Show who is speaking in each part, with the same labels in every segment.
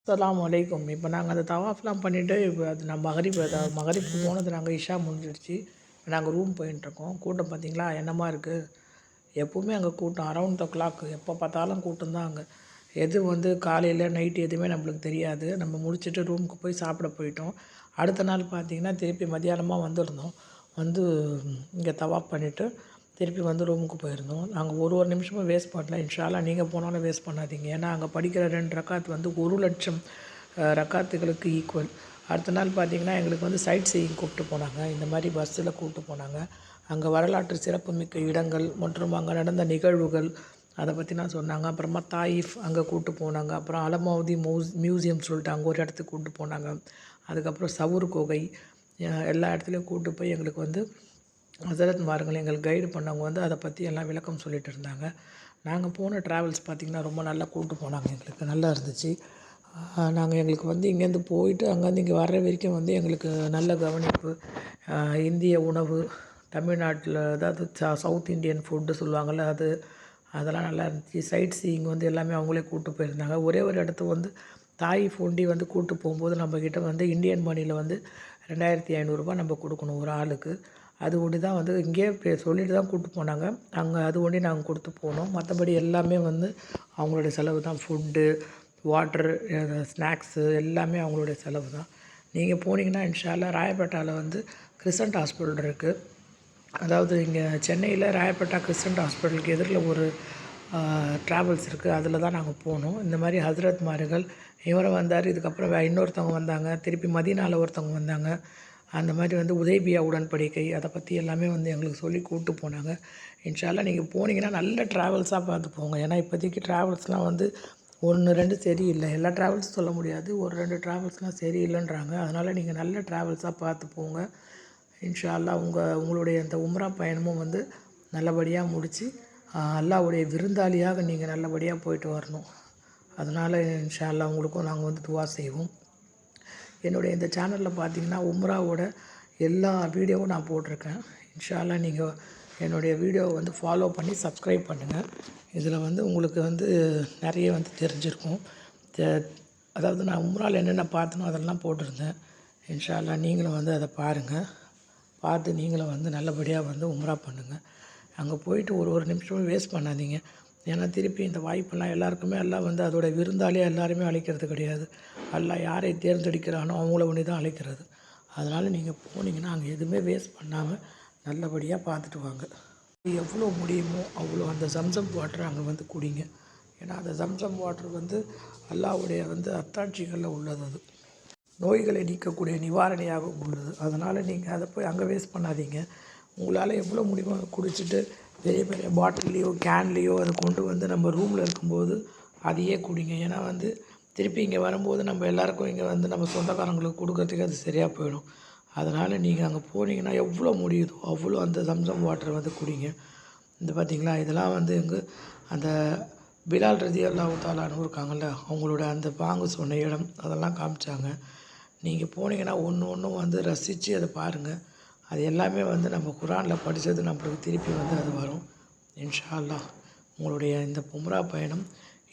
Speaker 1: அஸ்ஸலாமு அலைக்கும். இப்போ நாங்கள் அந்த தவாஃப்லாம் பண்ணிவிட்டு இப்போ அது நான் மகரிப் போனது நாங்கள் இஷா முடிஞ்சிடுச்சு. நாங்கள் ரூம் போயின்ட்டுருக்கோம். கூட்டம் பார்த்திங்களா என்னமா இருக்குது. எப்போவுமே அங்கே கூட்டம் அரவுண்ட் த கிளாக் எப்போ பார்த்தாலும் கூட்டம் தான் அங்கே. எது வந்து காலையில் நைட்டு எதுவுமே நம்மளுக்கு தெரியாது. நம்ம முடிச்சுட்டு ரூமுக்கு போய் சாப்பிட போயிட்டோம். அடுத்த நாள் பார்த்திங்கன்னா திருப்பி மத்தியானமாக வந்திருந்தோம். வந்து இங்கே தவாஃப் பண்ணிவிட்டு திருப்பி வந்து ரூமுக்கு போயிருந்தோம். நாங்கள் ஒரு நிமிஷமும் வேஸ்ட் பண்ணல. இன்ஷா அல்லாஹ் நீங்கள் போனாலும் வேஸ்ட் பண்ணாதீங்க. ஏன்னா அங்கே படிக்கிற 2 ரக்காத் வந்து 1,00,000 ரக்காத்துகளுக்கு ஈக்குவல். அடுத்த நாள் பார்த்திங்கன்னா எங்களுக்கு வந்து சைட் சீயிங் கூப்பிட்டு போனாங்க. இந்த மாதிரி பஸ்ஸில் கூப்பிட்டு போனாங்க. அங்கே வரலாற்று சிறப்புமிக்க இடங்கள் மற்றும் அங்கே நடந்த நிகழ்வுகள் அதை பற்றிலாம் சொன்னாங்க. அப்புறமா தாயிஃப் அங்கே கூப்பிட்டு போனாங்க. அப்புறம் அலமௌதி மியூசியம் சொல்லிட்டு அங்கே ஒரு இடத்துக்கு கூப்பிட்டு போனாங்க. அதுக்கப்புறம் சவுர் குகை எல்லா இடத்துலையும் கூப்பிட்டு போய் எங்களுக்கு வந்து ஹஸரத்மார்கள் எங்களுக்கு கைடு பண்ணவங்க வந்து அதை பற்றி எல்லாம் விளக்கம் சொல்லிகிட்டு இருந்தாங்க. நாங்கள் போன ட்ராவல்ஸ் பார்த்திங்கன்னா ரொம்ப நல்லா கூப்பிட்டு போனாங்க. எங்களுக்கு நல்லா இருந்துச்சு. நாங்கள் எங்களுக்கு வந்து இங்கேருந்து போயிட்டு அங்கேருந்து இங்கே வர்ற வரைக்கும் வந்து எங்களுக்கு நல்ல கவனிப்பு. இந்திய உணவு தமிழ்நாட்டில் அதாவது சவுத் இண்டியன் ஃபுட்டு சொல்லுவாங்கள்ல அதெல்லாம் நல்லா இருந்துச்சு. சைட் சீயிங் வந்து எல்லாமே அவங்களே கூப்பிட்டு போயிருந்தாங்க. ஒரே ஒரு இடத்துக்கு வந்து தாயிஃப் ஒண்டி வந்து கூப்பிட்டு போகும்போது நம்மக்கிட்ட வந்து இந்தியன் மணியில் வந்து 2500 நம்ம கொடுக்கணும் ஒரு ஆளுக்கு. அது ஒண்டி தான் வந்து இங்கேயே சொல்லிட்டு தான் கூப்பிட்டு போனாங்க. அங்கே அது ஒண்டி நாங்கள் கொடுத்து போனோம். மற்றபடி எல்லாமே வந்து அவங்களுடைய செலவு தான். ஃபுட்டு, வாட்டரு, ஸ்நாக்ஸு எல்லாமே அவங்களுடைய செலவு தான். நீங்கள் போனீங்கன்னா இன்ஷா அல்லாஹ் ராயப்பேட்டாவில் வந்து கிறிசன்ட் ஹாஸ்பிட்டல் இருக்குது. அதாவது இங்கே சென்னையில் ராயப்பேட்டா கிறிசன்ட் ஹாஸ்பிட்டலுக்கு எதிரில் ஒரு ட்ராவல்ஸ் இருக்குது. அதில் தான் நாங்கள் போனோம். இந்த மாதிரி ஹஸ்ரத்மார்கள் இவரும் வந்தார். இதுக்கப்புறம் இன்னொருத்தவங்க வந்தாங்க. திருப்பி மதீனாவில் ஒருத்தவங்க வந்தாங்க. அந்த மாதிரி வந்து உதைபியா உடன்படிக்கை அதை பற்றி எல்லாமே வந்து எங்களுக்கு சொல்லி கூப்பிட்டு போனாங்க. இன்ஷா அல்லாஹ் நீங்கள் போனீங்கன்னா நல்ல ட்ராவல்ஸாக பார்த்து போங்க. ஏன்னா இப்போதைக்கு ட்ராவல்ஸ்லாம் வந்து 1, 2 சரியில்லை. எல்லா ட்ராவல்ஸும் சொல்ல முடியாது. ஒரு 2 ட்ராவல்ஸ்லாம் சரியில்லைன்றாங்க. அதனால் நீங்கள் நல்ல ட்ராவல்ஸாக பார்த்து போங்க. இன்ஷா அல்லாஹ் உங்களுடைய அந்த உம்ரா பயணமும் வந்து நல்லபடியாக முடித்து அல்லாஹ்வுடைய விருந்தாளியாக நீங்கள் நல்லபடியாக போயிட்டு வரணும். அதனால் இன்ஷா அல்லாஹ் உங்களுக்கும் நாங்கள் வந்து துவா செய்வோம். என்னுடைய இந்த சேனலில் பார்த்திங்கன்னா உம்ராவோட எல்லா வீடியோவும் நான் போட்டிருக்கேன். இன்ஷா அல்லாஹ் நீங்கள் என்னுடைய வீடியோவை வந்து ஃபாலோ பண்ணி சப்ஸ்கிரைப் பண்ணுங்கள். இதில் வந்து உங்களுக்கு வந்து நிறைய வந்து தெரிஞ்சிருக்கும். அதாவது நான் உம்ராவில் என்னென்ன பார்த்தனோ அதெல்லாம் போட்டிருந்தேன். இன்ஷா அல்லாஹ் நீங்களும் வந்து அதை பாருங்கள். பார்த்து நீங்களும் வந்து நல்லபடியாக வந்து உம்ரா பண்ணுங்கள். அங்கே போயிட்டு ஒரு நிமிஷமும் வேஸ்ட் பண்ணாதீங்க. ஏன்னா திருப்பி இந்த வாய்ப்பெல்லாம் எல்லாருக்குமே எல்லாம் வந்து அதோட விருந்தாளியாக எல்லாருமே அழைக்கிறது கிடையாது. அல்லாஹ் யாரை தேர்ந்தெடுக்கிறானோ அவங்கள ஒன்று தான் அழைக்கிறது. அதனால் நீங்கள் போனீங்கன்னா அங்கே எதுவுமே வேஸ்ட் பண்ணாமல் நல்லபடியாக பார்த்துட்டு வாங்க. எவ்வளோ முடியுமோ அவ்வளோ அந்த ஜம்சம் வாட்டரை அங்கே வந்து குடிங்க. ஏன்னா அந்த ஜம்சம் வாட்டர் வந்து அல்லாஹ்வுடைய வந்து அத்தாட்சிகளில் உள்ளது. அது நோய்களை நீக்கக்கூடிய நிவாரணியாகவும் உள்ளது. அதனால் நீங்கள் அதை போய் அங்கே வேஸ்ட் பண்ணாதீங்க. உங்களால் எவ்வளோ முடியுமோ அதை குடிச்சிட்டு பெரிய பெரிய பாட்டில்லையோ கேன்லேயோ அதை கொண்டு வந்து நம்ம ரூமில் இருக்கும்போது அதையே குடிங்க. ஏன்னா வந்து திருப்பி இங்கே வரும்போது நம்ம எல்லாேருக்கும் இங்கே வந்து நம்ம சொந்தக்காரங்களுக்கு கொடுக்கறதுக்கு அது சரியாக போயிடும். அதனால் நீங்கள் அங்கே போனீங்கன்னா எவ்வளோ முடியுதோ அவ்வளோ அந்த ஜம்சம் வாட்டரை வந்து குடிங்க. இந்த பார்த்திங்களா இதெல்லாம் வந்து அந்த பிலால் ரலியல்லாஹு தஆலா அன்ஹு இருக்காங்கள்ல அவங்களோட அந்த பாங்கு சொன்ன இடம் அதெல்லாம் காமிச்சாங்க. நீங்கள் போனீங்கன்னா ஒன்றும் வந்து ரசித்து அதை பாருங்கள். அது எல்லாமே வந்து நம்ம குரானில் படித்தது நம்மளுக்கு திருப்பி வந்து அது வரும். இன்ஷா அல்லாஹ் உங்களுடைய இந்த உம்ரா பயணம்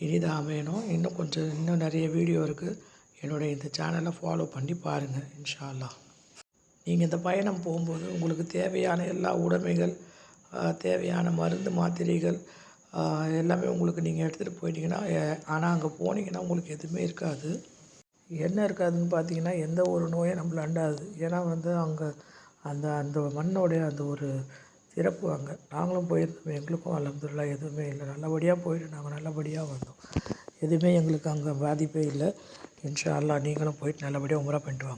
Speaker 1: இனிதாக அமையணும். இன்னும் நிறைய வீடியோ இருக்குது. என்னுடைய இந்த சேனலை ஃபாலோ பண்ணி பாருங்கள். இன்ஷா அல்லாஹ் நீங்கள் இந்த பயணம் போகும்போது உங்களுக்கு தேவையான எல்லா உடைமைகள், தேவையான மருந்து மாத்திரைகள் எல்லாமே உங்களுக்கு நீங்கள் எடுத்துகிட்டு போயிட்டீங்கன்னா ஆனால் அங்கே போனீங்கன்னா உங்களுக்கு எதுவுமே இருக்காது. என்ன இருக்காதுன்னு பார்த்தீங்கன்னா எந்த ஒரு நோயும் நம்மளை அண்டாது. ஏன்னா வந்து அங்கே அந்த மண்ணோடைய அந்த ஒரு சிறப்பு அங்கே நாங்களும் போயிருந்தோம். எங்களுக்கும் அல்ஹம்துலில்லாஹ் எதுவுமே இல்லை. நல்லபடியாக போயிட்டு நாங்கள் நல்லபடியாக வந்தோம். எதுவுமே எங்களுக்கு அங்கே பாதிப்பே இல்லை. இன்ஷா அல்லாஹ் நீங்களும் போயிட்டு நல்லபடியாக உம்ரா பண்ணிட்டு வாங்க.